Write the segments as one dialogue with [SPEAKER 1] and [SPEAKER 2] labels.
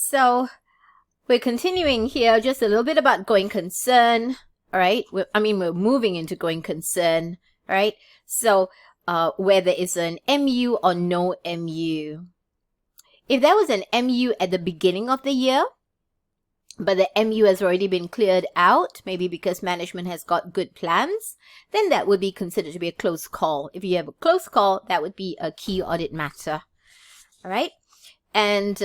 [SPEAKER 1] So we're continuing here just a little bit about going concern. All right. We're moving into going concern. All right. So whether it's an MU or no MU. If there was an MU at the beginning of the year, but the MU has already been cleared out, maybe because management has got good plans, then that would be considered to be a close call. If you have a close call, that would be a key audit matter. All right. And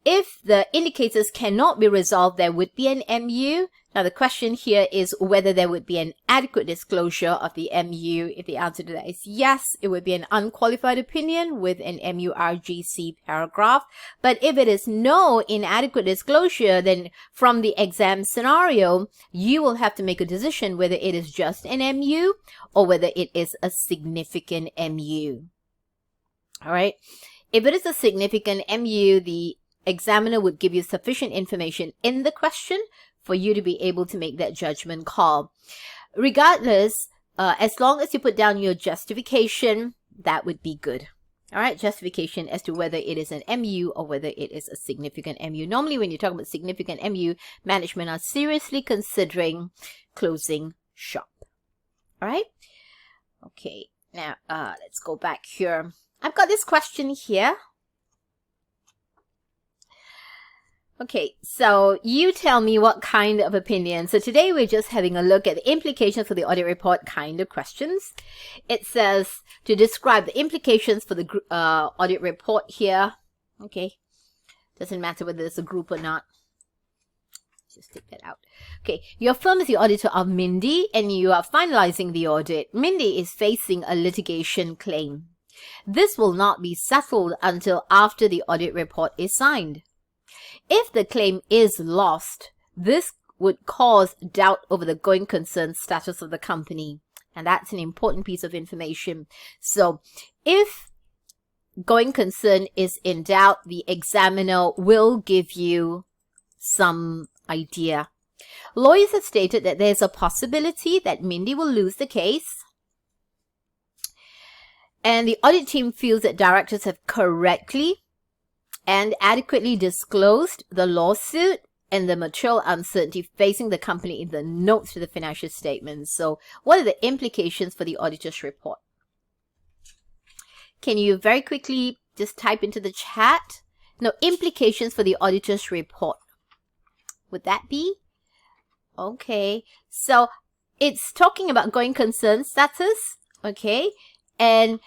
[SPEAKER 1] if the indicators cannot be resolved, there would be an MU. Now, the question here is whether there would be an adequate disclosure of the MU. If the answer to that is yes, it would be an unqualified opinion with an MURGC paragraph. But if it is no inadequate disclosure, then from the exam scenario, you will have to make a decision whether it is just an MU or whether it is a significant MU. All right. If it is a significant MU, the examiner would give you sufficient information in the question for you to be able to make that judgment call. Regardless, as long as you put down your justification, that would be good. All right, justification as to whether it is an MU or whether it is a significant MU. Normally, when you talk about significant MU, management are seriously considering closing shop. All right. Okay, now let's go back here. I've got this question here. Okay, so you tell me what kind of opinion. So today we're just having a look at the implications for the audit report kind of questions. It says to describe the implications for the audit report here. Okay, doesn't matter whether it's a group or not. Just take that out. Okay, your firm is the auditor of Mindy and you are finalizing the audit. Mindy is facing a litigation claim. This will not be settled until after the audit report is signed. If the claim is lost, this would cause doubt over the going concern status of the company. And that's an important piece of information. So if going concern is in doubt, the examiner will give you some idea. Lawyers have stated that there's a possibility that Mindy will lose the case. And the audit team feels that directors have correctly and adequately disclosed the lawsuit and the material uncertainty facing the company in the notes to the financial statements. So what are the implications for the auditor's report? Can you very quickly just type into the chat? No, implications for the auditor's report. Would that be? Okay, so it's talking about going concern status, okay? And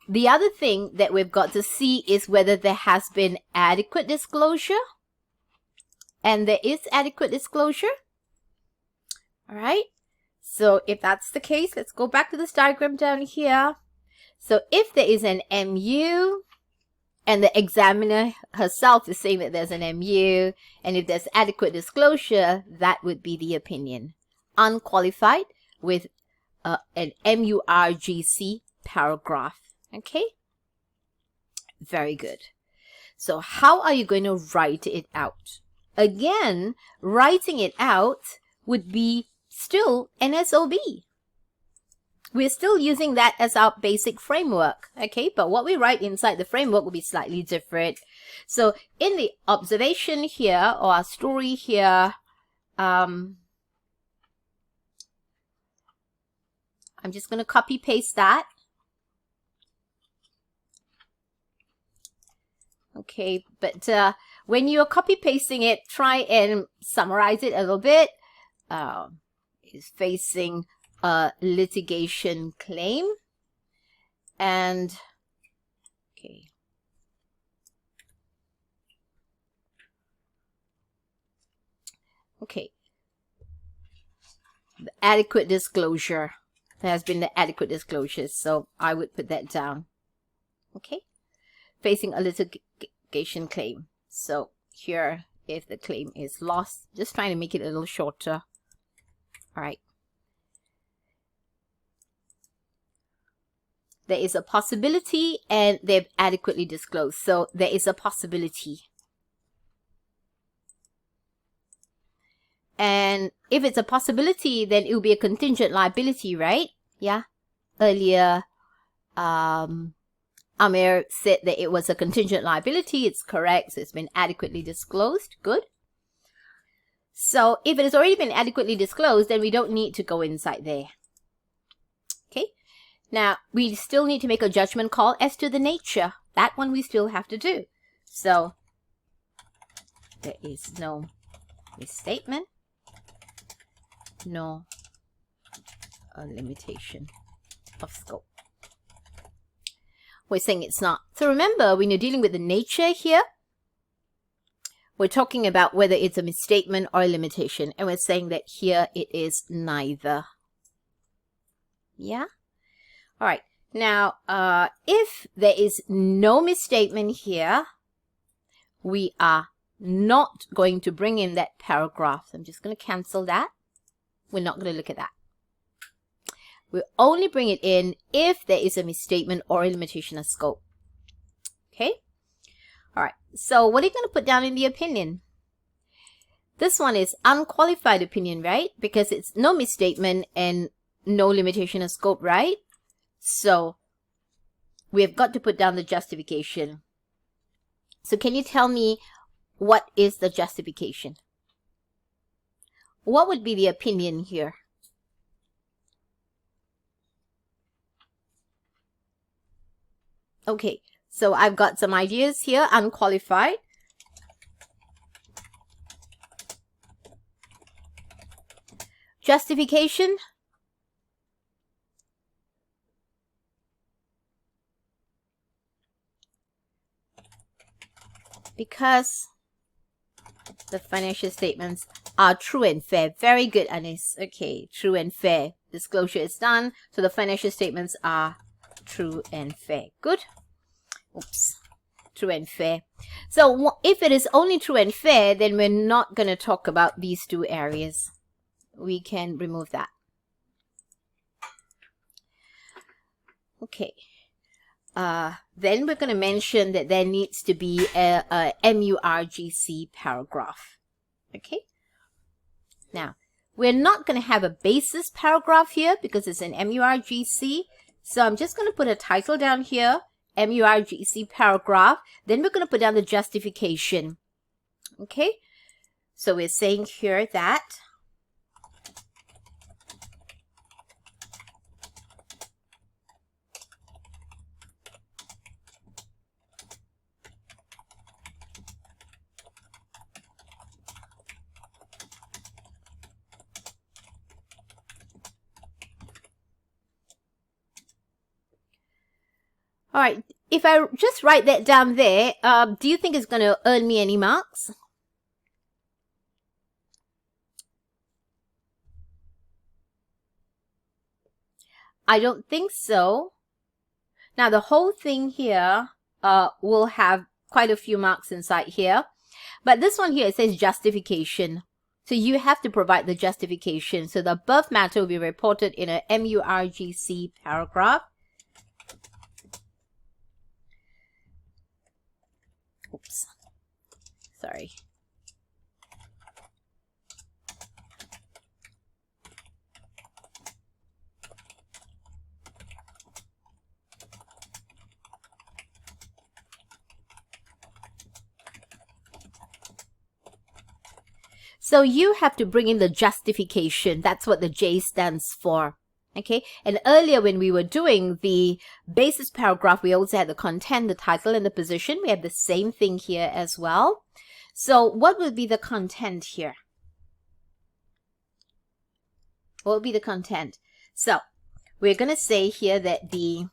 [SPEAKER 1] the other thing that we've got to see is whether there has been adequate disclosure. And there is adequate disclosure. All right. So if that's the case, let's go back to this diagram down here. So if there is an MU and the examiner herself is saying that there's an MU, and if there's adequate disclosure, that would be the opinion. Unqualified with an MURGC paragraph. Okay, very good. So how are you going to write it out? Again, writing it out would be still an SOB. We're still using that as our basic framework, okay? But what we write inside the framework will be slightly different. So in the observation here, or our story here, I'm just going to copy paste that. Okay, but when you're copy pasting it, try and summarize it a little bit. Is facing a litigation claim. And, okay. Okay. The adequate disclosure. There has been the adequate disclosure, so I would put that down. Okay. Facing a litigation claim. So here, if the claim is lost, just trying to make it a little shorter. All right. There is a possibility and they've adequately disclosed. So there is a possibility. And if it's a possibility, then it will be a contingent liability, right? Yeah. Earlier, Amir said that it was a contingent liability. It's correct. So it's been adequately disclosed. Good. So if it has already been adequately disclosed, then we don't need to go inside there. Okay. Now, we still need to make a judgment call as to the nature. That one we still have to do. So there is no misstatement, no limitation of scope. We're saying it's not. So remember, when you're dealing with the nature here, we're talking about whether it's a misstatement or a limitation. And we're saying that here it is neither. Yeah? All right. Now, if there is no misstatement here, we are not going to bring in that paragraph. So I'm just going to cancel that. We're not going to look at that. We'll only bring it in if there is a misstatement or a limitation of scope. Okay? All right. So what are you going to put down in the opinion? This one is unqualified opinion, right? Because it's no misstatement and no limitation of scope, right? So we have got to put down the justification. So can you tell me what is the justification? What would be the opinion here? Okay, so I've got some ideas here. Unqualified. Justification. Because the financial statements are true and fair. Very good, Anis. Okay, true and fair. Disclosure is done. So the financial statements are true and fair. Good. Oops. True and fair. So if it is only true and fair, then we're not going to talk about these two areas. We can remove that. Okay. Then we're going to mention that there needs to be a MURGC paragraph. Okay. Now, we're not going to have a basis paragraph here because it's an MURGC. So I'm just going to put a title down here, MURGC paragraph. Then we're going to put down the justification. Okay. So we're saying here that all right, if I just write that down there, do you think it's going to earn me any marks? I don't think so. Now, the whole thing here will have quite a few marks inside here. But this one here, it says justification. So you have to provide the justification. So the above matter will be reported in a MURGC paragraph. Oops. Sorry. So you have to bring in the justification. That's what the J stands for. Okay, and earlier when we were doing the basis paragraph, we also had the content, the title, and the position. We have the same thing here as well. So what will be the content here? What will be the content? So we're going to say here that the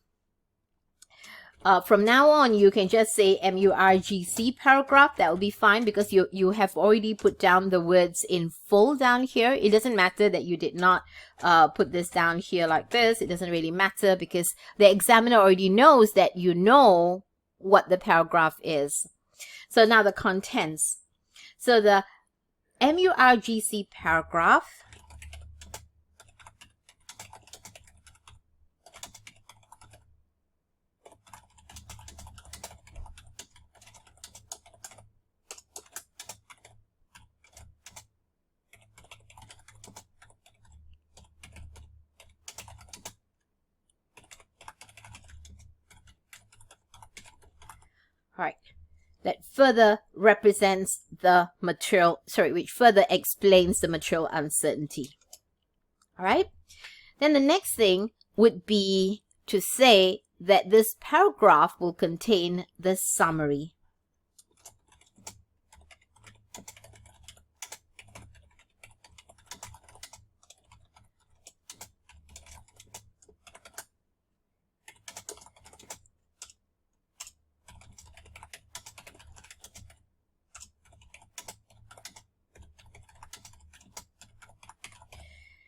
[SPEAKER 1] from now on, you can just say MURGC paragraph. That will be fine because you have already put down the words in full down here. It doesn't matter that you did not put this down here like this. It doesn't really matter because the examiner already knows that you know what the paragraph is. So now the contents. So the MURGC paragraph further represents the material, which further explains the material uncertainty. All right. Then the next thing would be to say that this paragraph will contain the summary.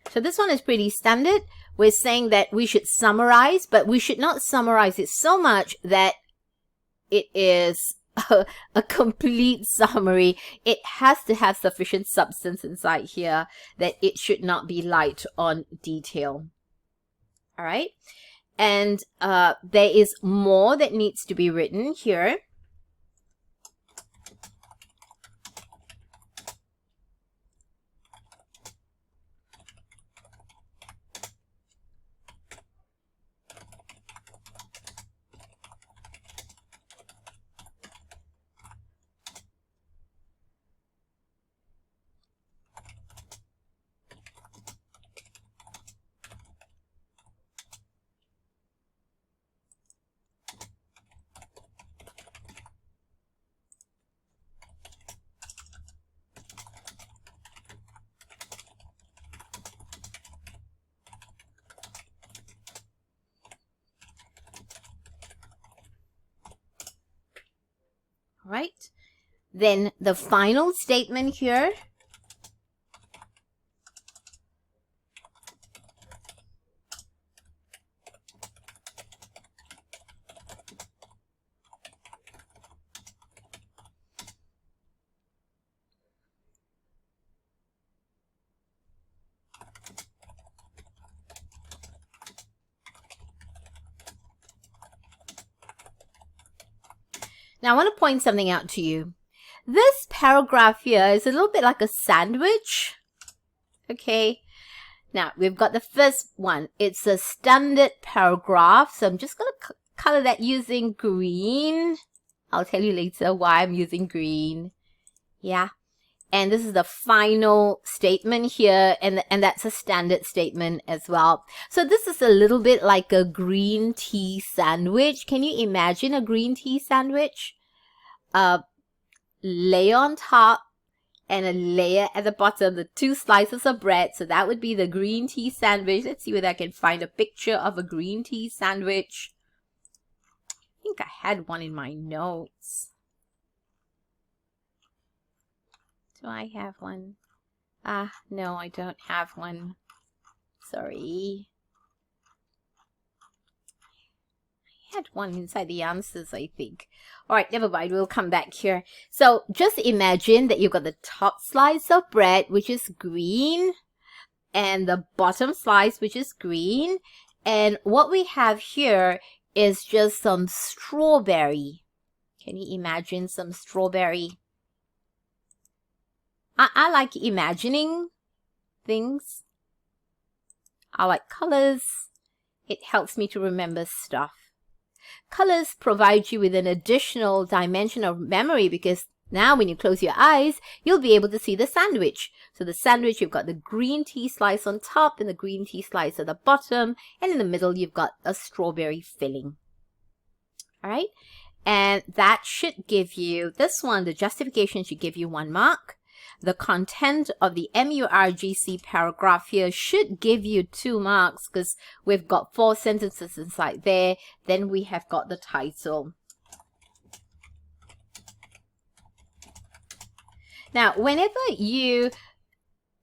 [SPEAKER 1] So this one is pretty standard. We're saying that we should summarize, but we should not summarize it so much that it is a complete summary. It has to have sufficient substance inside here that it should not be light on detail. All right. And there is more that needs to be written here. Right? Then the final statement here. Now, I want to point something out to you. This paragraph here is a little bit like a sandwich. Okay. Now, we've got the first one. It's a standard paragraph. So I'm just going to color that using green. I'll tell you later why I'm using green. Yeah. And this is the final statement here. And that's a standard statement as well. So this is a little bit like a green tea sandwich. Can you imagine a green tea sandwich? Layer on top and a layer at the bottom, the 2 slices of bread. So that would be the green tea sandwich. Let's see whether I can find a picture of a green tea sandwich. I think I had one in my notes. Do I have one? No, I don't have one. Sorry. I had one inside the answers, I think. All right, never mind. We'll come back here. So just imagine that you've got the top slice of bread, which is green, and the bottom slice, which is green. And what we have here is just some strawberry. Can you imagine some strawberry? I like imagining things. I like colors. It helps me to remember stuff. Colors provide you with an additional dimension of memory because now when you close your eyes, you'll be able to see the sandwich. So the sandwich, you've got the green tea slice on top and the green tea slice at the bottom. And in the middle, you've got a strawberry filling. All right. And that should give you, this one, the justification should give you 1 mark. The content of the MURGC paragraph here should give you 2 marks because we've got 4 sentences inside there. Then we have got the title. Now, whenever you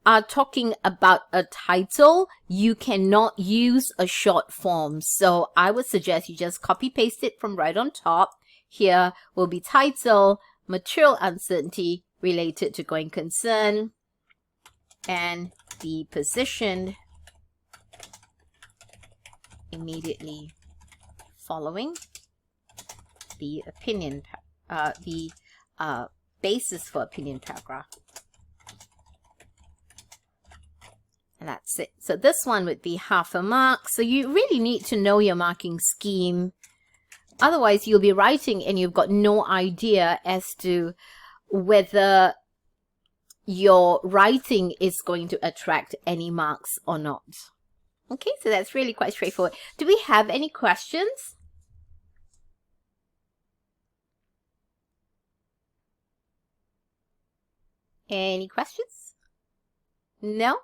[SPEAKER 1] are talking about a title, you cannot use a short form. So I would suggest you just copy paste it from right on top. Here will be title, material uncertainty, related to going concern, and be positioned immediately following the opinion, basis for opinion paragraph. And that's it. So this one would be 0.5 mark. So you really need to know your marking scheme Otherwise, you'll be writing and you've got no idea as to whether your writing is going to attract any marks or not. Okay, so that's really quite straightforward. Do we have any questions? Any questions? No?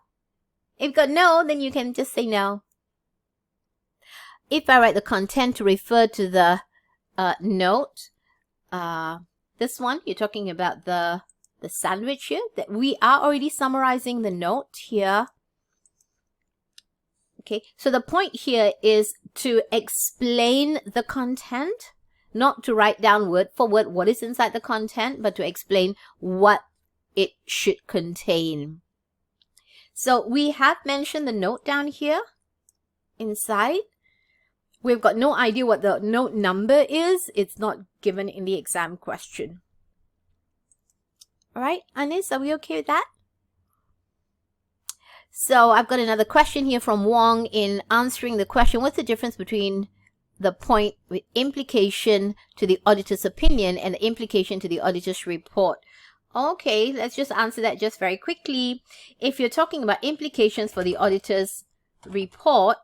[SPEAKER 1] If you've got no, then you can just say no. If I write the content to refer to the note, this one, you're talking about the sandwich here, that we are already summarizing the note here. Okay, so the point here is to explain the content, not to write down word for word what is inside the content, but to explain what it should contain. So we have mentioned the note down here inside. We've got no idea what the note number is. It's not given in the exam question. All right, Anis, are we okay with that? So I've got another question here from Wong in answering the question, what's the difference between the point with implication to the auditor's opinion and the implication to the auditor's report? Okay, let's just answer that just very quickly. If you're talking about implications for the auditor's report,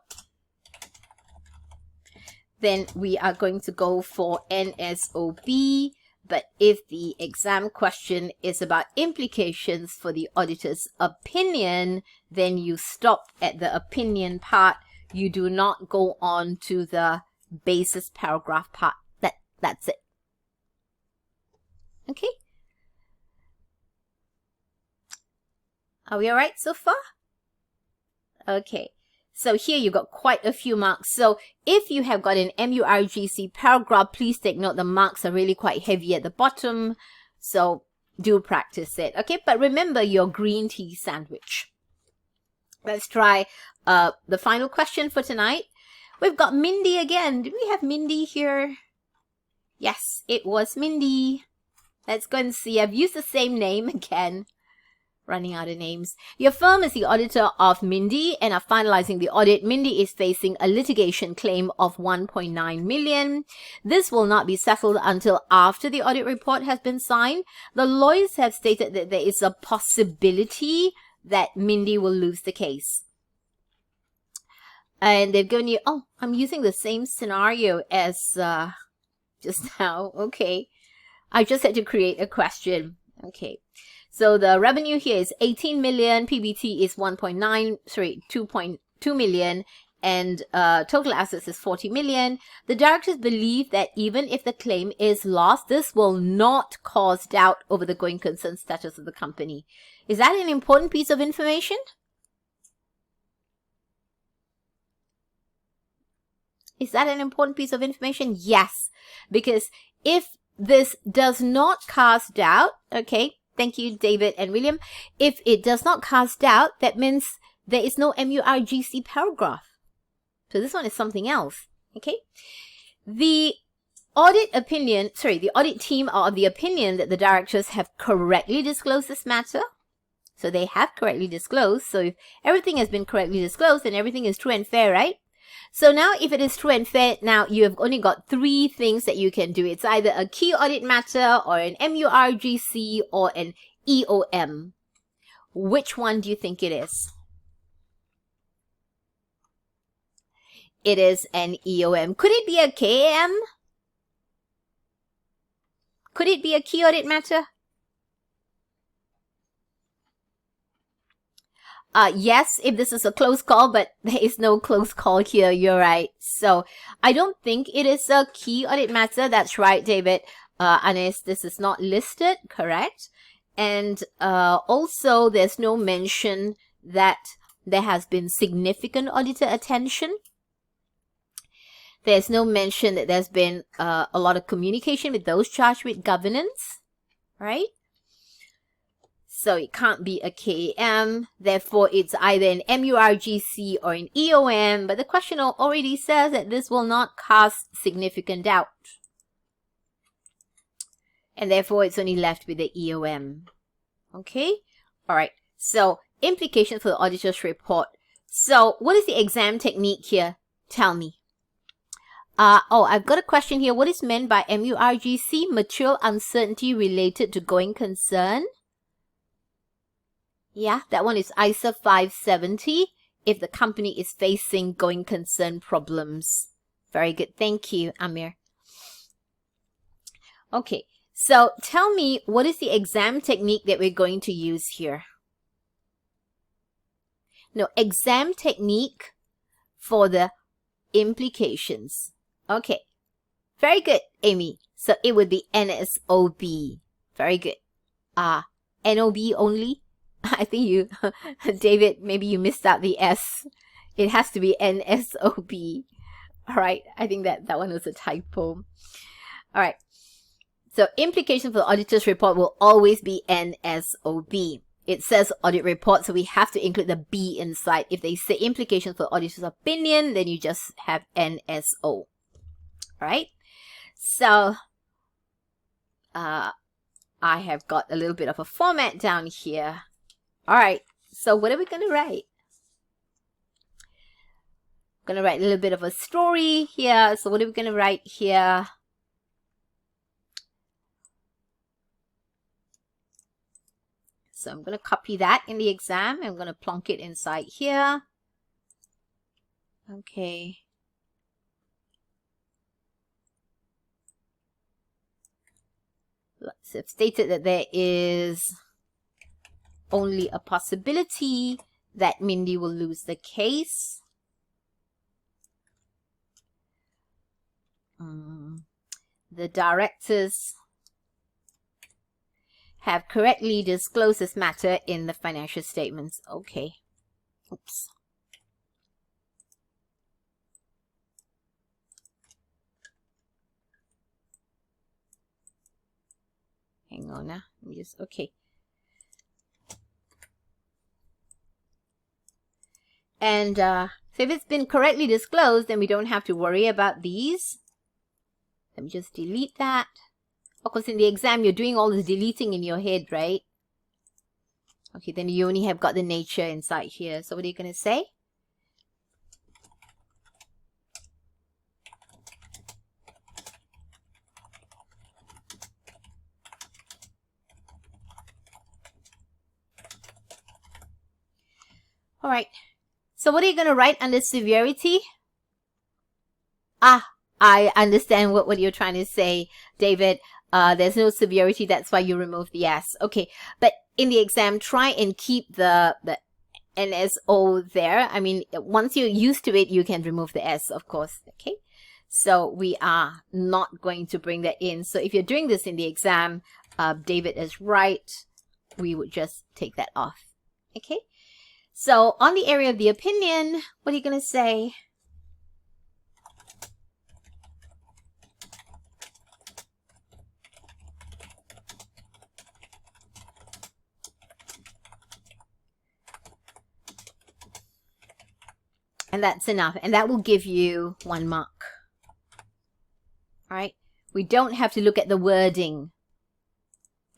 [SPEAKER 1] then we are going to go for NSOB. But if the exam question is about implications for the auditor's opinion, then you stop at the opinion part. You do not go on to the basis paragraph part. That's it. Okay. Are we all right so far? Okay. So here you got quite a few marks. So if you have got an MURGC paragraph, please take note the marks are really quite heavy at the bottom. So do practice it. Okay, but remember your green tea sandwich. Let's try the final question for tonight. We've got Mindy again. Did we have Mindy here? Yes, it was Mindy. Let's go and see. I've used the same name again. Running out of names. Your firm is the auditor of Mindy and are finalizing the audit. Mindy is facing a litigation claim of 1.9 million. This will not be settled until after the audit report has been signed. The lawyers have stated that there is a possibility that Mindy will lose the case. And they've given you, oh, I'm using the same scenario as just now. Okay. I just had to create a question. Okay. So the revenue here is 18 million, PBT is 2.2 million, and total assets is 40 million. The directors believe that even if the claim is lost, this will not cause doubt over the going concern status of the company. Is that an important piece of information? Is that an important piece of information? Yes, because if this does not cast doubt, okay, thank you, David and William. If it does not cast doubt, that means there is no MURGC paragraph. So this one is something else. Okay. The audit team are of the opinion that the directors have correctly disclosed this matter. So they have correctly disclosed. So if everything has been correctly disclosed, then everything is true and fair, right? So now if it is true and fair, now you have only got three things that you can do. It's either a key audit matter or an MURGC or an EOM. Which one do you think it is? It is an EOM. Could it be a KAM? Could it be a key audit matter? Yes, if this is a close call, but there is no close call here. You're right. So I don't think it is a key audit matter. That's right, David. Anis, this is not listed, correct? And also there's no mention that there has been significant auditor attention. There's no mention that there's been a lot of communication with those charged with governance, right? So it can't be a KM, therefore it's either an MURGC or an EOM, but the question already says that this will not cast significant doubt. And therefore it's only left with the EOM. Okay? Alright, so implications for the auditor's report. So what is the exam technique here? Tell me. Oh, I've got a question here. What is meant by MURGC? Material uncertainty related to going concern. Yeah, that one is ISA 570 if the company is facing going concern problems. Very good. Thank you, Amir. Okay, so tell me, what is the exam technique that we're going to use here? No, exam technique for the implications. Okay, very good, Amy. So it would be NSOB. Very good. NOB only? I think you, David, maybe you missed out the S. It has to be NSOB. All right, I think that one was a typo. All right. So implication for the auditor's report will always be NSOB. It says audit report, so we have to include the B inside. If they say implications for the auditor's opinion, then you just have NSO. All right? So, I have got a little bit of a format down here. All right, so what are we going to write? I'm going to write a little bit of a story here. So what are we going to write here? So I'm going to copy that in the exam. I'm going to plonk it inside here. Okay. So I've stated that there is only a possibility that Mindy will lose the case. The directors have correctly disclosed this matter in the financial statements. Okay. Oops. Hang on now. Let me just, okay. And so if it's been correctly disclosed, then we don't have to worry about these. Let me just delete that. Of course, in the exam, you're doing all this deleting in your head, right? Okay, then you only have got the nature inside here. So what are you going to say? All right. So what are you going to write under severity? I understand what you're trying to say, David. There's no severity, that's why you remove the S. Okay, but in the exam, try and keep the NSO there. I mean, once you're used to it, you can remove the S, of course. Okay, so we are not going to bring that in. So if you're doing this in the exam, David is right. We would just take that off. Okay, so on the area of the opinion, what are you going to say? And that's enough. And that will give you 1 mark. All right. We don't have to look at the wording.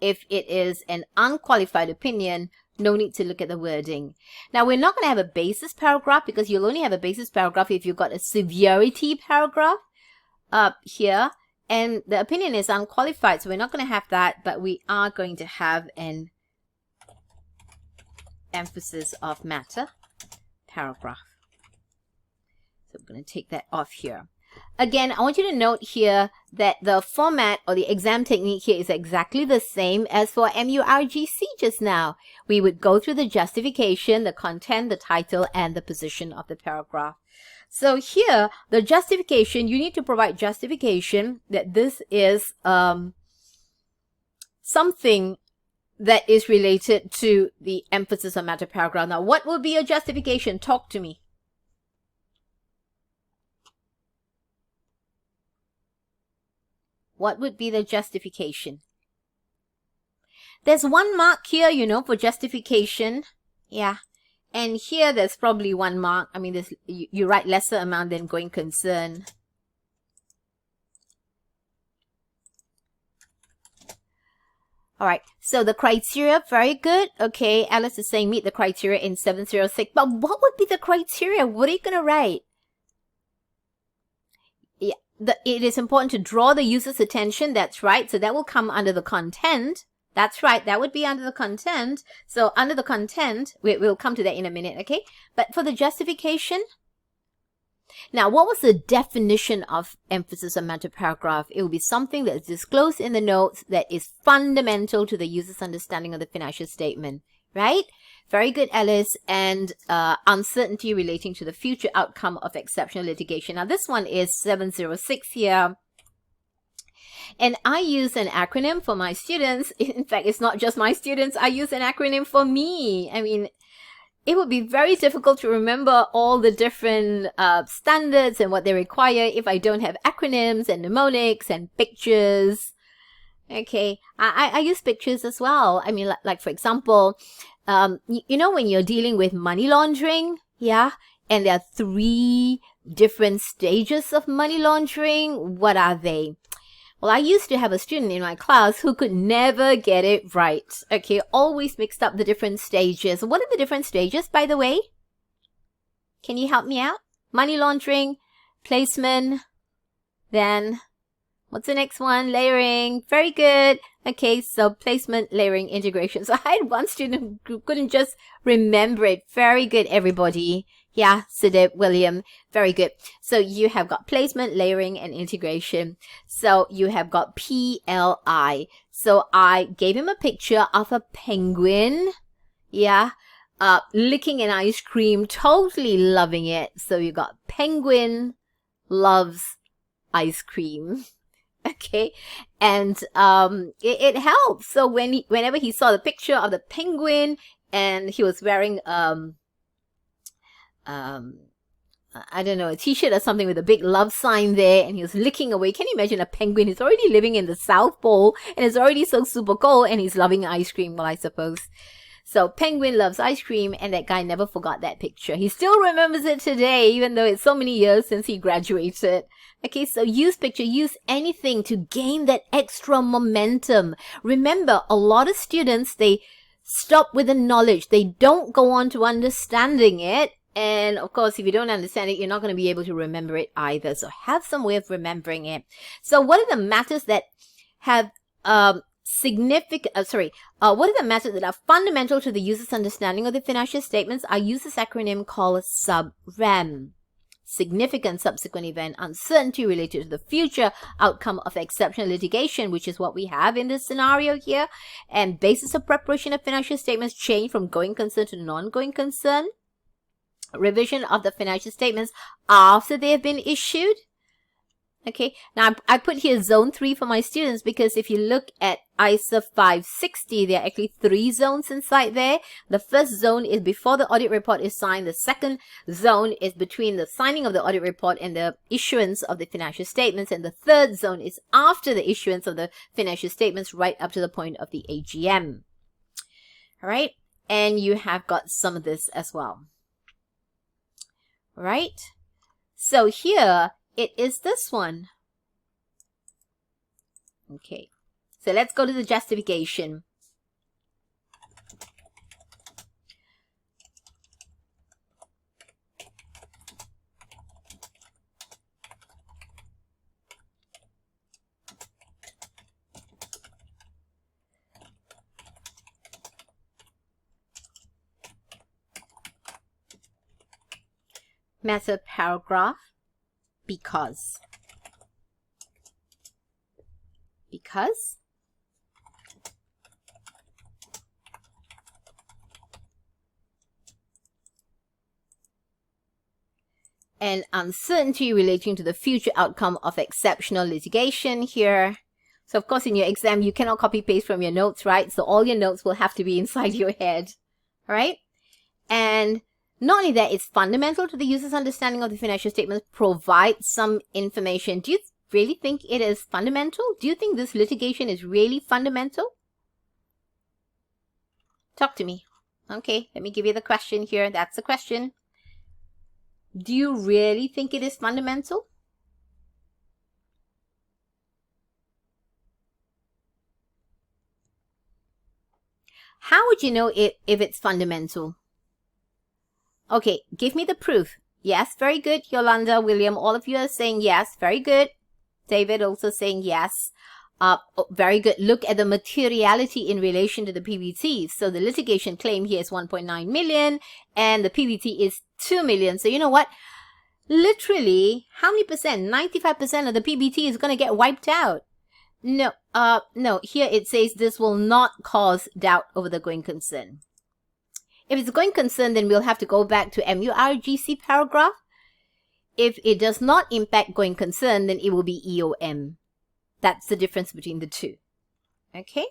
[SPEAKER 1] If it is an unqualified opinion, no need to look at the wording. Now, we're not going to have a basis paragraph because you'll only have a basis paragraph if you've got a severity paragraph up here. And the opinion is unqualified, so we're not going to have that, but we are going to have an emphasis of matter paragraph. So I'm going to take that off here. Again, I want you to note here that the format or the exam technique here is exactly the same as for MURGC just now. We would go through the justification, the content, the title, and the position of the paragraph. So here, the justification, you need to provide justification that this is something that is related to the emphasis on matter paragraph. Now, what will be your justification? Talk to me. What would be the justification? There's 1 mark here, you know, for justification. Yeah. And here there's probably 1 mark. I mean, you write lesser amount than going concern. All right. So the criteria, very good. Okay. Alice is saying meet the criteria in 706. But what would be the criteria? What are you going to write? Yeah. it is important to draw the user's attention. That's right. So that will come under the content. That's right. That would be under the content. So under the content, we'll come to that in a minute, okay? But for the justification, now what was the definition of emphasis on meta paragraph? It will be something that is disclosed in the notes that is fundamental to the user's understanding of the financial statement, right? Very good, Alice. And uncertainty relating to the future outcome of exceptional litigation. Now this one is 706 here. And I use an acronym for my students. In fact, it's not just my students. I use an acronym for me. I mean, it would be very difficult to remember all the different standards and what they require if I don't have acronyms and mnemonics and pictures. Okay, I use pictures as well. I mean, like for example, you know when you're dealing with money laundering, yeah? And there are 3 different stages of money laundering. What are they? Well, I used to have a student in my class who could never get it right. Okay, always mixed up the different stages. What are the different stages, by the way? Can you help me out? Money laundering, placement, then what's the next one? Layering. Very good. Okay, so placement, layering, integration. So I had one student who couldn't just remember it. Very good, everybody. Yeah, Sidip, William, very good. So you have got placement, layering, and integration. So you have got PLI. So I gave him a picture of a penguin, yeah, licking an ice cream, totally loving it. So you got penguin loves ice cream. Okay, and it helps. So whenever he saw the picture of the penguin and he was wearing I don't know, a t-shirt or something with a big love sign there, and he was licking away. Can you imagine a penguin? He's already living in the South Pole, and it's already so super cold, and he's loving ice cream, well, I suppose. So penguin loves ice cream, and that guy never forgot that picture. He still remembers it today, even though it's so many years since he graduated. Okay, so use picture, use anything to gain that extra momentum. Remember, a lot of students, they stop with the knowledge. They don't go on to understanding it. And of course, if you don't understand it, you're not going to be able to remember it either. So have some way of remembering it. So what are the matters that have what are the matters that are fundamental to the user's understanding of the financial statements? I use this acronym called SUBREM. Significant subsequent event, uncertainty related to the future outcome of exceptional litigation, which is what we have in this scenario here, and basis of preparation of financial statements change from going concern to non-going concern. Revision of the financial statements after they have been issued. Okay, now I put here zone 3 for my students because if you look at ISA 560, there are actually 3 zones inside there. The first zone is before the audit report is signed. The second zone is between the signing of the audit report and the issuance of the financial statements. And the third zone is after the issuance of the financial statements right up to the point of the AGM. All right, and you have got some of this as well. Right? So here it is this one. Okay. So let's go to the justification. Meta paragraph, because. And uncertainty relating to the future outcome of exceptional litigation here. So of course in your exam you cannot copy paste from your notes, right? So all your notes will have to be inside your head, all right? And not only that, it's fundamental to the user's understanding of the financial statements, provide some information. Do you really think it is fundamental? Do you think this litigation is really fundamental? Talk to me. Okay, let me give you the question here. That's the question. Do you really think it is fundamental? How would you know if it's fundamental? Okay, give me the proof. Yes, very good, Yolanda, William, all of you are saying yes, very good. David also saying yes. Very good. Look at the materiality in relation to the PBT. So the litigation claim here is 1.9 million and the PBT is 2 million. So you know what? Literally, how many percent? 95% of the PBT is going to get wiped out. No, here it says this will not cause doubt over the going concern. If it's going concern, then we'll have to go back to MURGC paragraph. If it does not impact going concern, then it will be EOM. That's the difference between the two. Okay?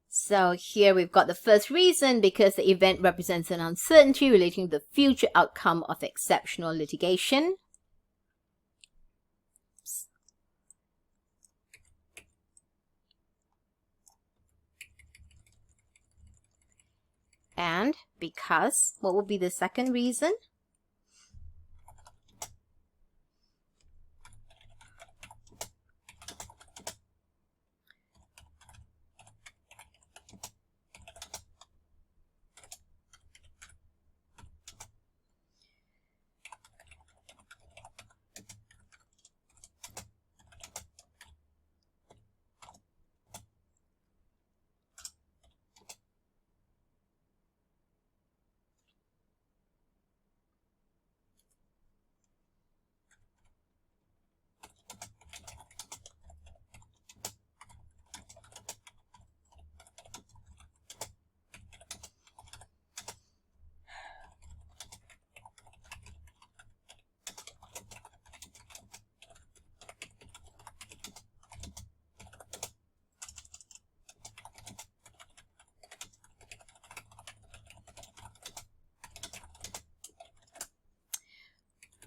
[SPEAKER 1] So here we've got the first reason, because the event represents an uncertainty relating to the future outcome of exceptional litigation. And because, what will be the second reason?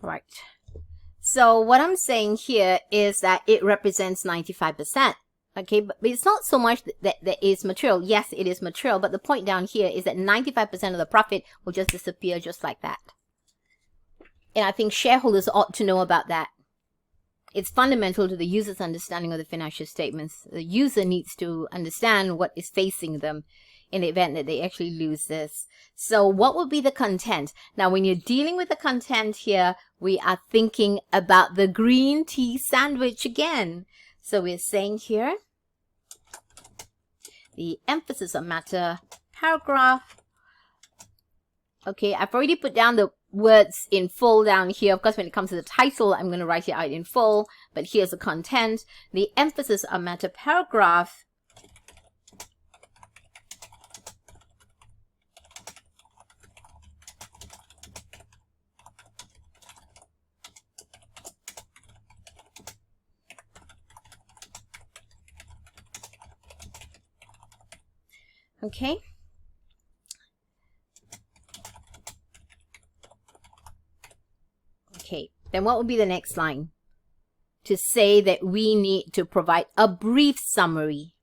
[SPEAKER 1] Right. So what I'm saying here is that it represents 95%. Okay, but it's not so much that is material. Yes, it is material, but the point down here is that 95% of the profit will just disappear just like that. And I think shareholders ought to know about that. It's fundamental to the user's understanding of the financial statements. The user needs to understand what is facing them in the event that they actually lose this. So what would be the content? Now, when you're dealing with the content here, we are thinking about the green tea sandwich again. So we're saying here, the emphasis on matter paragraph. Okay, I've already put down the words in full down here. Of course, when it comes to the title, I'm going to write it out in full, but here's the content. The emphasis on matter paragraph okay. Okay, then what would be the next line? To say that we need to provide a brief summary.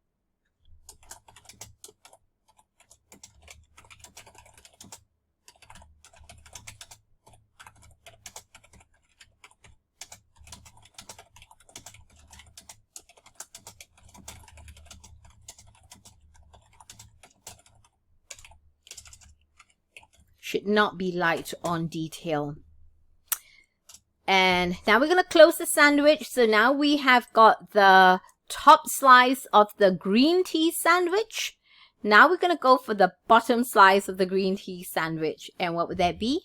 [SPEAKER 1] Should not be light on detail. And now we're going to close the sandwich. So now we have got the top slice of the green tea sandwich. Now we're going to go for the bottom slice of the green tea sandwich. And what would that be?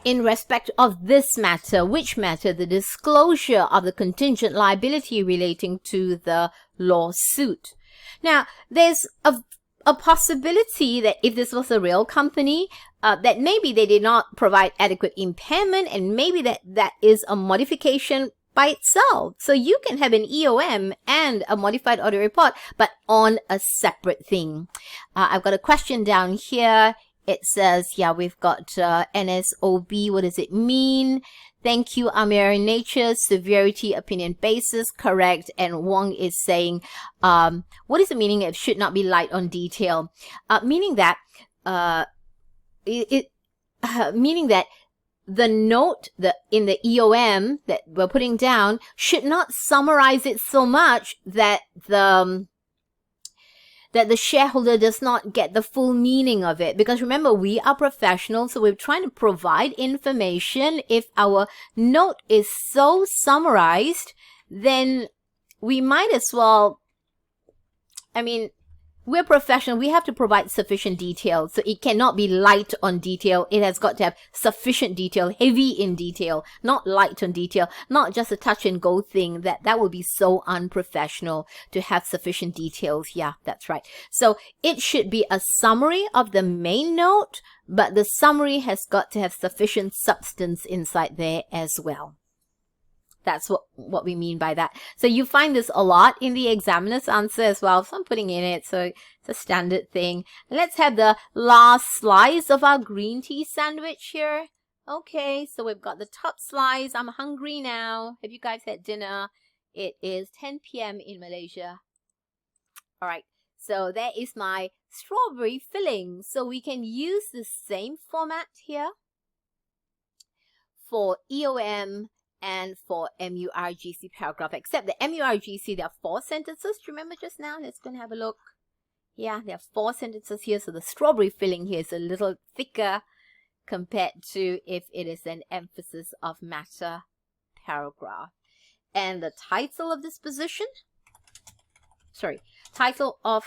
[SPEAKER 1] In respect of this matter, which matter? The disclosure of the contingent liability relating to the lawsuit. Now, there's a possibility that if this was a real company, that maybe they did not provide adequate impairment, and maybe that is a modification by itself. So you can have an EOM and a modified audit report, but on a separate thing. I've got a question down here. It says, yeah, we've got NSOB. What does it mean? Thank you, Amir. Nature, severity, opinion basis, correct. And Wong is saying, what is the meaning of should not be light on detail? Meaning that meaning that the note in the EOM that we're putting down should not summarize it so much that the shareholder does not get the full meaning of it. Because remember, we are professionals, so we're trying to provide information. If our note is so summarized, then we might as well, we're professional. We have to provide sufficient detail. So it cannot be light on detail. It has got to have sufficient detail, heavy in detail, not light on detail, not just a touch and go thing. That would be so unprofessional to have sufficient details. Yeah, that's right. So it should be a summary of the main note, but the summary has got to have sufficient substance inside there as well. That's what we mean by that. So you find this a lot in the examiner's answer as well. So I'm putting in it. So it's a standard thing. Let's have the last slice of our green tea sandwich here. Okay, so we've got the top slice. I'm hungry now. Have you guys had dinner? It is 10 p.m. in Malaysia. All right, so there is my strawberry filling. So we can use the same format here for EOM and for MURGC paragraph, except the MURGC, there are 4 sentences. Do you remember just now? Let's go and have a look. Yeah, there are 4 sentences here. So the strawberry filling here is a little thicker compared to if it is an emphasis of matter paragraph. And the title of this title of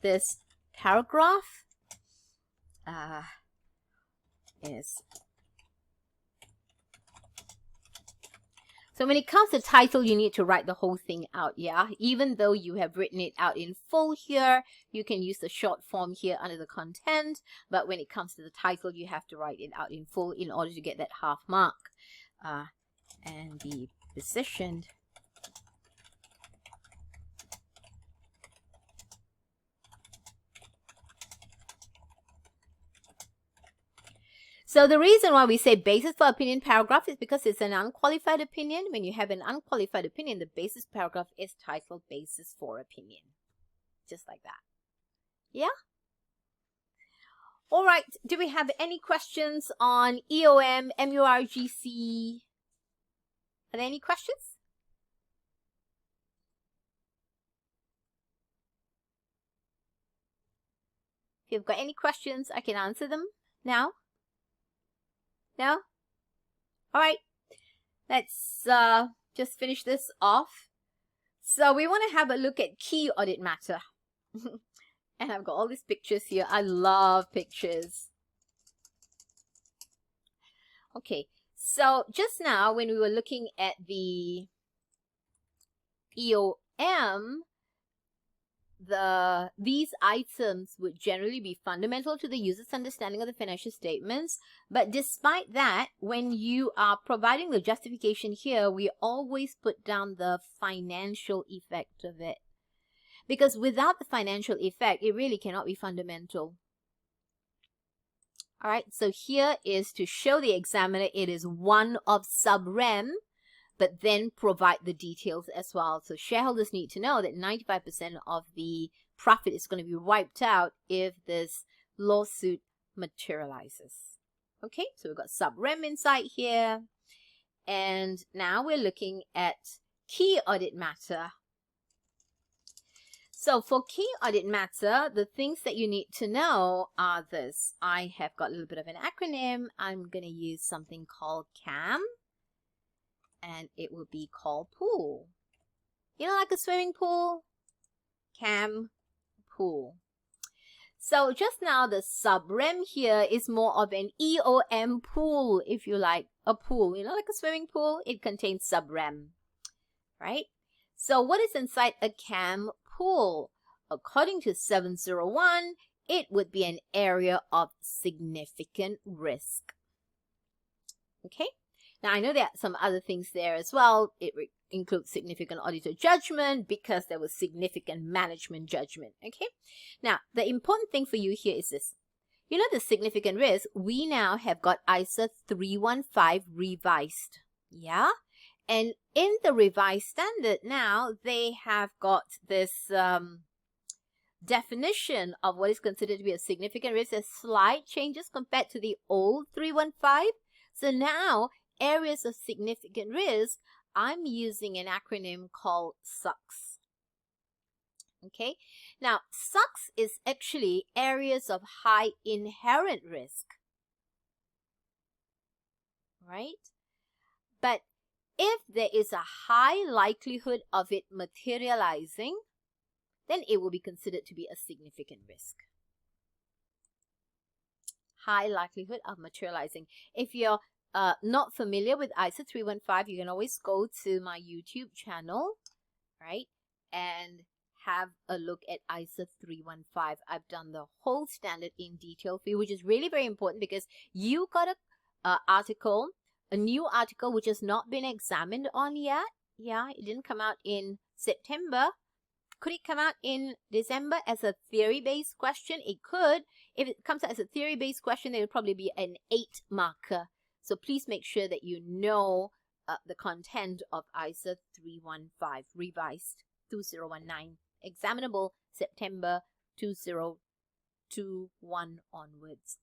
[SPEAKER 1] this paragraph is... So when it comes to title, you need to write the whole thing out, yeah? Even though you have written it out in full here, you can use the short form here under the content. But when it comes to the title, you have to write it out in full in order to get that half mark. And be positioned. So the reason why we say basis for opinion paragraph is because it's an unqualified opinion. When you have an unqualified opinion, the basis paragraph is titled basis for opinion. Just like that. Yeah? All right. Do we have any questions on EOM, MURGC? Are there any questions? If you've got any questions, I can answer them now. No? All right. Let's just finish this off. So we want to have a look at key audit matter. And I've got all these pictures here. I love pictures. Okay. So just now when we were looking at the EOM, these items would generally be fundamental to the user's understanding of the financial statements. But despite that, when you are providing the justification here, we always put down the financial effect of it. Because without the financial effect, it really cannot be fundamental. All right, so here is to show the examiner it is one of sub-rem, but then provide the details as well. So shareholders need to know that 95% of the profit is going to be wiped out if this lawsuit materializes. Okay, so we've got sub-rem inside here. And now we're looking at key audit matter. So for key audit matter, the things that you need to know are this. I have got a little bit of an acronym. I'm going to use something called CAM. And it will be called pool. You know, like a swimming pool? CAM pool. So just now the sub-rem here is more of an EOM pool, if you like. A pool, you know, like a swimming pool. It contains sub-rem, right? So what is inside a CAM pool? According to 701, it would be an area of significant risk. Okay? Now, I know there are some other things there as well. It includes significant auditor judgment because there was significant management judgment. Okay? Now, the important thing for you here is this. You know the significant risk? We now have got ISA 315 revised. Yeah? And in the revised standard now, they have got this definition of what is considered to be a significant risk, there's slight changes compared to the old 315. So now, areas of significant risk, I'm using an acronym called SUCS. Okay, now SUCS is actually areas of high inherent risk, right? But if there is a high likelihood of it materializing, then it will be considered to be a significant risk. High likelihood of materializing. If you're not familiar with ISA 315, you can always go to my YouTube channel, right? And have a look at ISA 315. I've done the whole standard in detail for you, which is really very important because you got a new article which has not been examined on yet. Yeah, it didn't come out in September. Could it come out in December as a theory-based question? It could. If it comes out as a theory-based question, there will probably be an 8 marker. So please make sure that you know the content of ISA 315, revised 2019, examinable September 2021 onwards.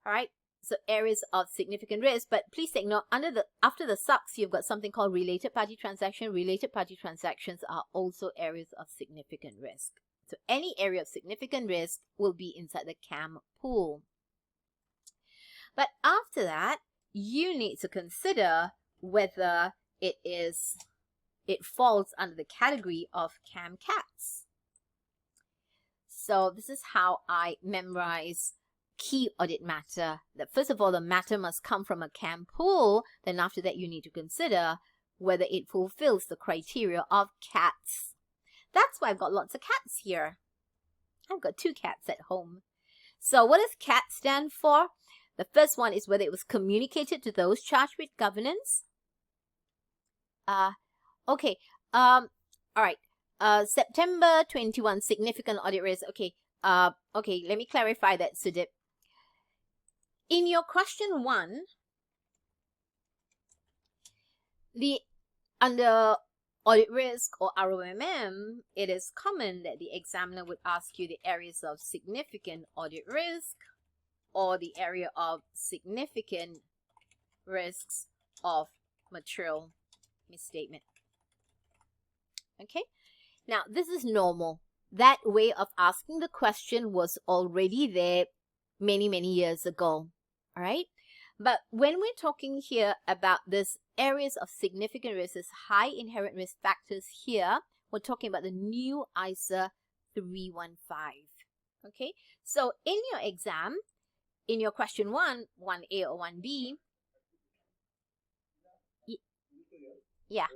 [SPEAKER 1] All right. So areas of significant risk, but please take note, after the SUCS, you've got something called related party transaction. Related party transactions are also areas of significant risk. So any area of significant risk will be inside the CAM pool. But after that, you need to consider whether it falls under the category of CAM cats. So this is how I memorize key audit matter. That first of all, the matter must come from a CAM pool. Then after that, you need to consider whether it fulfills the criteria of cats. That's why I've got lots of cats here. I've got 2 cats at home. So what does CAT stand for? The first one is whether it was communicated to those charged with governance. Okay. All right. September 21, significant audit risk. Okay. Okay, let me clarify that, Sudip. In your question 1, under audit risk or ROMM, it is common that the examiner would ask you the areas of significant audit risk or the area of significant risks of material misstatement. Okay, now this is normal. That way of asking the question was already there many years ago. All right, but when we're talking here about this areas of significant risk, is high inherent risk factors here, we're talking about the new ISA 315. Okay, so in your exam, in your question 1A or 1B, yeah.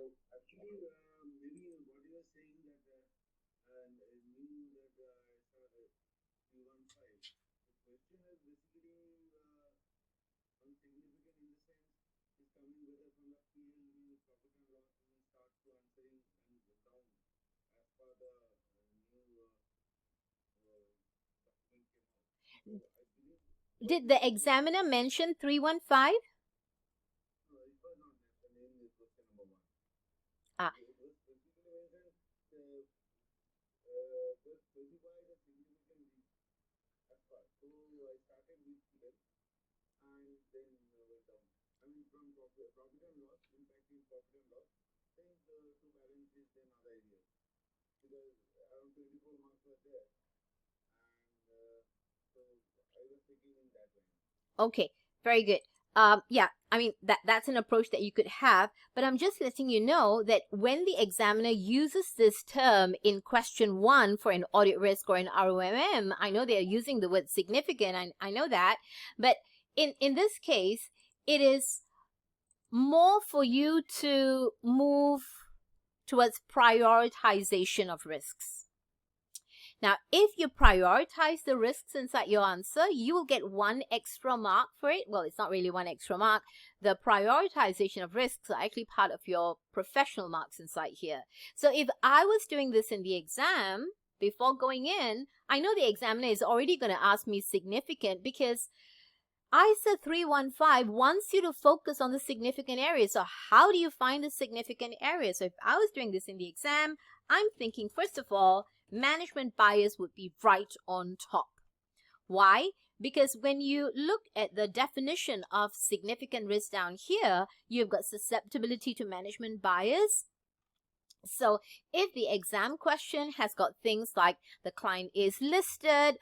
[SPEAKER 1] Did the examiner mention 315? Ah. Okay, very good. Yeah, I mean, that's an approach that you could have, but I'm just letting you know that when the examiner uses this term in question 1 for an audit risk or an ROMM, I know they're using the word significant, I know that, but in this case, it is more for you to move towards prioritization of risks. Now, if you prioritize the risks inside your answer, you will get 1 extra mark for it. Well, it's not really 1 extra mark. The prioritization of risks are actually part of your professional marks inside here. So if I was doing this in the exam, before going in, I know the examiner is already going to ask me significant because ISA 315 wants you to focus on the significant areas. So how do you find the significant areas? So if I was doing this in the exam, I'm thinking, first of all, management bias would be right on top. Why? Because when you look at the definition of significant risk down here, you've got susceptibility to management bias. So if the exam question has got things like the client is listed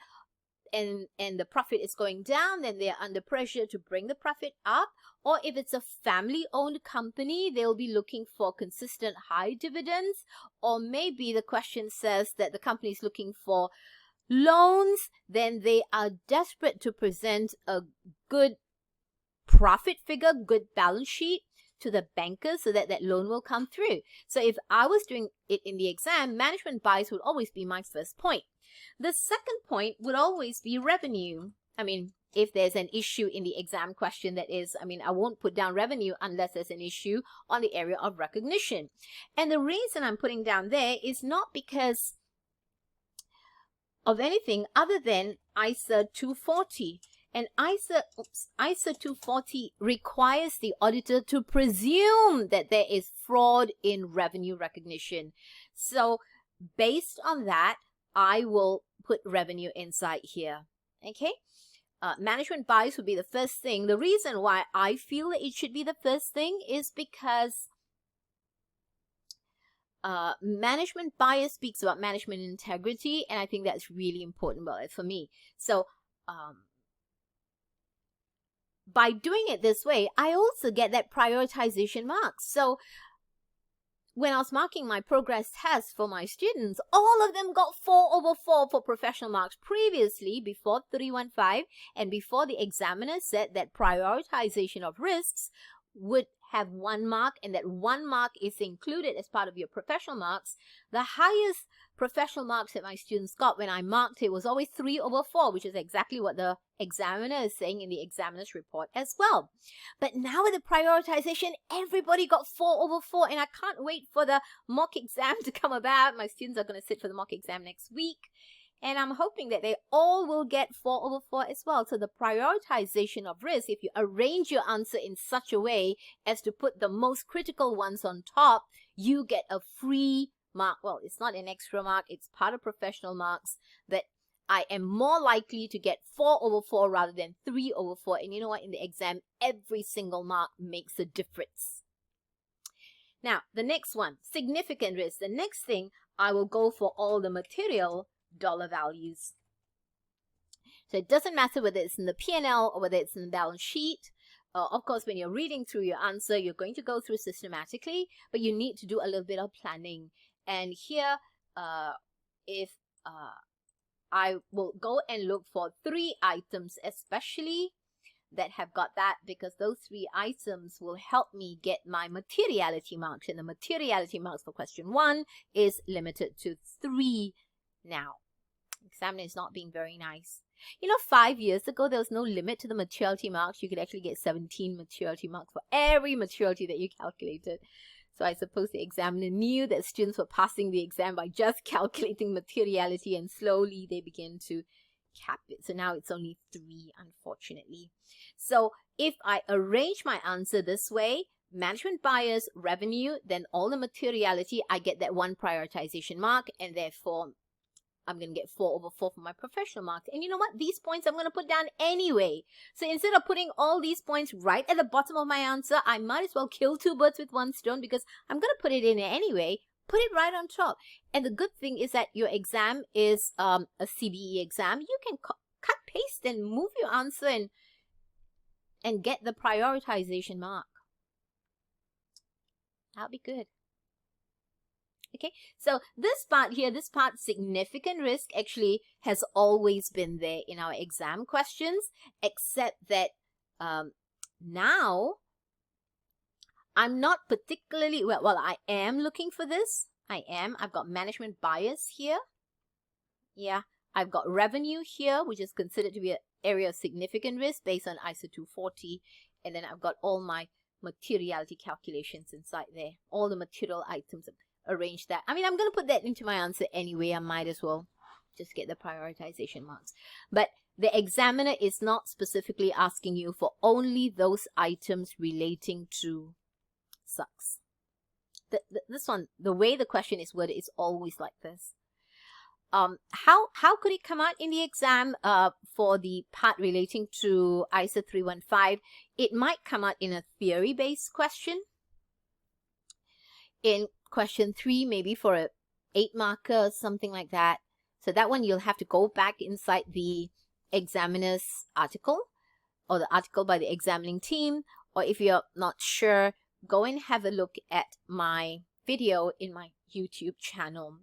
[SPEAKER 1] and the profit is going down, then they're under pressure to bring the profit up. Or if it's a family-owned company, they'll be looking for consistent high dividends. Or maybe the question says that the company is looking for loans, then they are desperate to present a good profit figure, good balance sheet to the banker so that that loan will come through. So if I was doing it in the exam, management bias would always be my first point. The second point would always be revenue. I mean, if there's an issue in the exam question, that is, I won't put down revenue unless there's an issue on the area of recognition. And the reason I'm putting down there is not because of anything other than ISA 240. And ISA 240 requires the auditor to presume that there is fraud in revenue recognition. So based on that, I will put revenue inside here. Okay? Management bias would be the first thing. The reason why I feel that it should be the first thing is because management bias speaks about management integrity, and I think that's really important for me. So by doing it this way, I also get that prioritization marks. So when I was marking my progress tests for my students, all of them got 4/4 for professional marks. Previously, before 315 and before the examiner said that prioritization of risks would have 1 mark, and that 1 mark is included as part of your professional marks, the highest professional marks that my students got when I marked it was always 3/4, which is exactly what the examiner is saying in the examiner's report as well. But now with the prioritization, everybody got 4/4, and I can't wait for the mock exam to come about. My students are going to sit for the mock exam next week, and I'm hoping that they all will get 4/4 as well. So the prioritization of risk, if you arrange your answer in such a way as to put the most critical ones on top, you get a free mark. Well, it's not an extra mark. It's part of professional marks that I am more likely to get 4/4 rather than 3/4. And you know what? In the exam, every single mark makes a difference. Now, the next one, significant risk. The next thing, I will go for all the material dollar values. So it doesn't matter whether it's in the P&L or whether it's in the balance sheet. Of course, when you're reading through your answer, you're going to go through systematically, but you need to do a little bit of planning. And here, I will go and look for 3 items especially that have got that, because those 3 items will help me get my materiality marks. And the materiality marks for question 1 is limited to 3 now. Examiner is not being very nice. You know, 5 years ago, there was no limit to the materiality marks. You could actually get 17 materiality marks for every materiality that you calculated. So I suppose the examiner knew that students were passing the exam by just calculating materiality, and slowly they began to cap it. So now it's only 3, unfortunately. So if I arrange my answer this way, management bias, revenue, then all the materiality, I get that 1 prioritization mark, and therefore I'm going to get 4/4 for my professional marks. And you know what? These points I'm going to put down anyway. So instead of putting all these points right at the bottom of my answer, I might as well kill 2 birds with 1 stone, because I'm going to put it in anyway. Put it right on top. And the good thing is that your exam is a CBE exam. You can cut, paste, and move your answer and get the prioritization mark. That'll be good. Okay, so this part here, significant risk, actually has always been there in our exam questions, except that now I'm not particularly, well, I am looking for this. I've got management bias here. Yeah, I've got revenue here, which is considered to be an area of significant risk based on ISA 240. And then I've got all my materiality calculations inside there, all the material items. Arrange that. I mean, I'm going to put that into my answer anyway. I might as well just get the prioritization marks. But the examiner is not specifically asking you for only those items relating to sucks. This one, the way the question is worded is always like this. How could it come out in the exam for the part relating to ISA 315? It might come out in a theory-based question. In question 3, maybe for a 8-marker, something like that. So that one you'll have to go back inside the examiner's article or the article by the examining team, or if you're not sure, go and have a look at my video in my YouTube channel.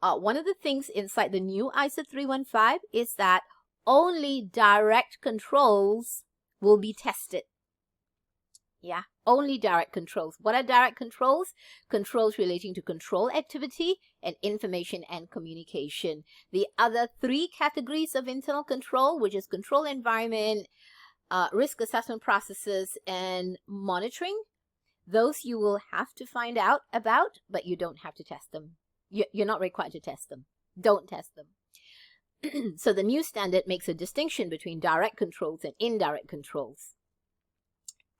[SPEAKER 1] One of the things inside the new ISA 315 is that only direct controls will be tested. Yeah, only direct controls. What are direct controls? Controls relating to control activity and information and communication. The other 3 categories of internal control, which is control environment, risk assessment processes, and monitoring, those you will have to find out about, but you don't have to test them. You're not required to test them. Don't test them. So the new standard makes a distinction between direct controls and indirect controls.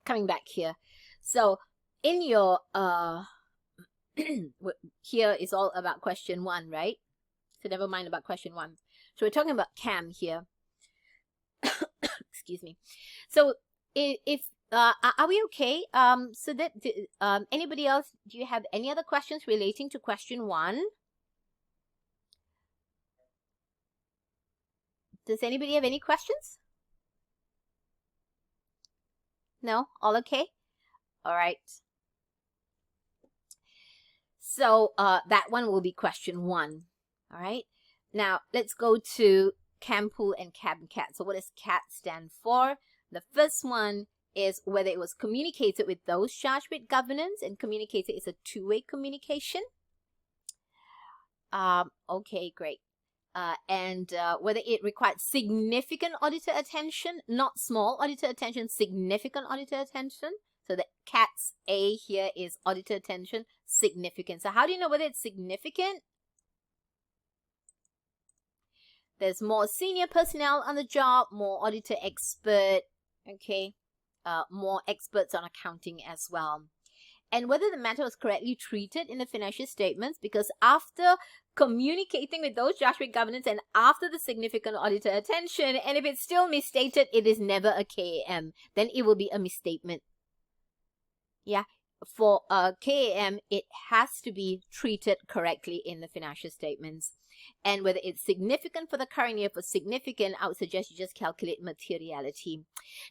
[SPEAKER 1] Coming back here. So in your, here is all about question 1, right? So never mind about question 1. So we're talking about CAM here. Excuse me. So if are we okay? So that anybody else, do you have any other questions relating to question 1? Does anybody have any questions? No? All okay? All right. So that one will be question 1. All right. Now let's go to CAM pool and CAT. So what does CAT stand for? The first one is whether it was communicated with those charged with governance, and communicated is a 2-way communication. Okay, great. And whether it required significant auditor attention, not small auditor attention, significant auditor attention. So the CAT's A here is auditor attention, significant. So how do you know whether it's significant? There's more senior personnel on the job, more auditor expert, okay, more experts on accounting as well. And whether the matter was correctly treated in the financial statements, because after communicating with those charged with governance and after the significant auditor attention, and if it's still misstated, it is never a KAM. Then it will be a misstatement. Yeah, for a KAM, it has to be treated correctly in the financial statements. And whether it's significant for the current year, for significant, I would suggest you just calculate materiality.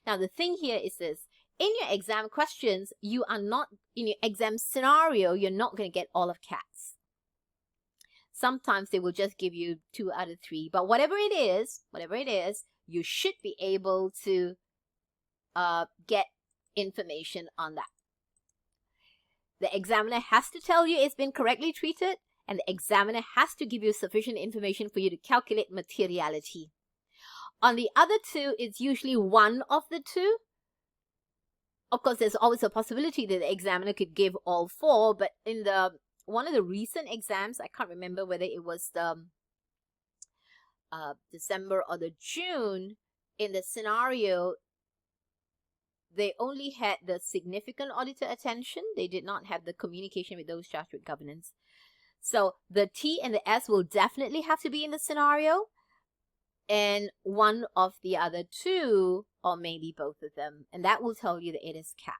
[SPEAKER 1] Now, the thing here is this. In your exam questions, you are not, in your exam scenario, you're not going to get all of CATs. Sometimes they will just give you 2 out of 3. But whatever it is, you should be able to get information on that. The examiner has to tell you it's been correctly treated, and the examiner has to give you sufficient information for you to calculate materiality. On the other 2, it's usually one of the 2. Of course, there's always a possibility that the examiner could give all 4, but in one of the recent exams, I can't remember whether it was the December or the June, in the scenario, they only had the significant auditor attention. They did not have the communication with those charged with governance. So the T and the S will definitely have to be in the scenario, and one of the other 2, or maybe both of them, and that will tell you that it is CATs.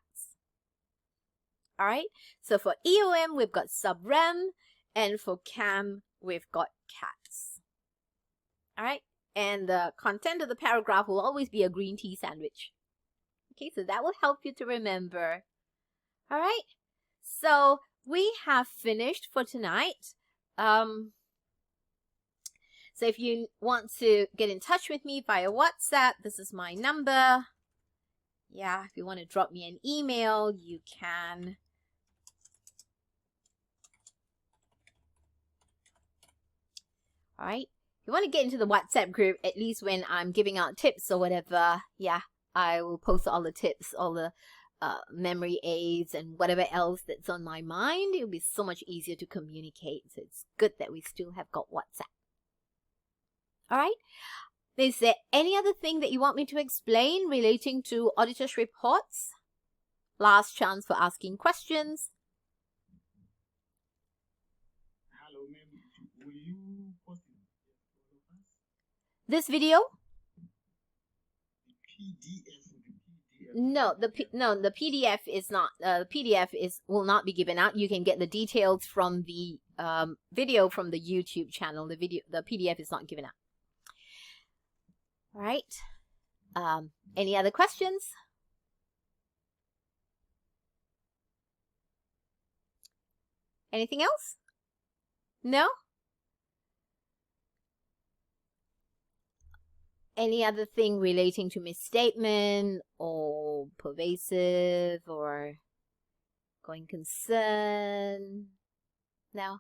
[SPEAKER 1] All right, so for EOM, we've got sub-REM, and for CAM, we've got CATs. All right, and the content of the paragraph will always be a green tea sandwich. Okay, so that will help you to remember. All right, so we have finished for tonight. So if you want to get in touch with me via WhatsApp, this is my number. Yeah, if you want to drop me an email, you can. All right. If you want to get into the WhatsApp group, at least when I'm giving out tips or whatever, yeah, I will post all the tips, all the memory aids and whatever else that's on my mind. It'll be so much easier to communicate. So it's good that we still have got WhatsApp. All right. Is there any other thing that you want me to explain relating to auditor's reports? Last chance for asking questions.
[SPEAKER 2] Hello, ma'am. Will you post it for all of us?
[SPEAKER 1] This video?
[SPEAKER 2] The PDF.
[SPEAKER 1] No, the PDF is not. PDF will not be given out. You can get the details from the video from the YouTube channel. The PDF is not given out. All right. Any other questions? Anything else? No? Any other thing relating to misstatement or pervasive or going concern? Now,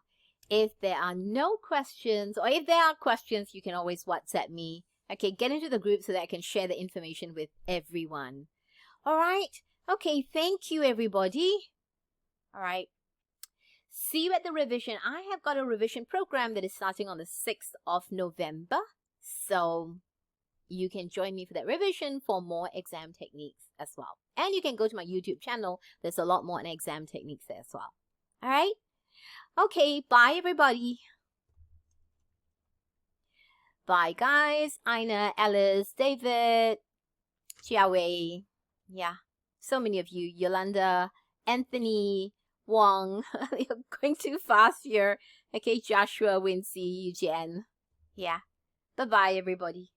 [SPEAKER 1] if there are no questions, or if there are questions, you can always WhatsApp me. Okay, get into the group so that I can share the information with everyone. All right. Okay, thank you, everybody. All right. See you at the revision. I have got a revision program that is starting on the 6th of November. So you can join me for that revision for more exam techniques as well. And you can go to my YouTube channel. There's a lot more on exam techniques there as well. All right. Okay, bye, everybody. Bye, guys. Ina, Alice, David, Jiawei. Yeah, so many of you. Yolanda, Anthony, Wong. You're going too fast here. Okay, Joshua, Wincy, Jen. Yeah. Bye-bye, everybody.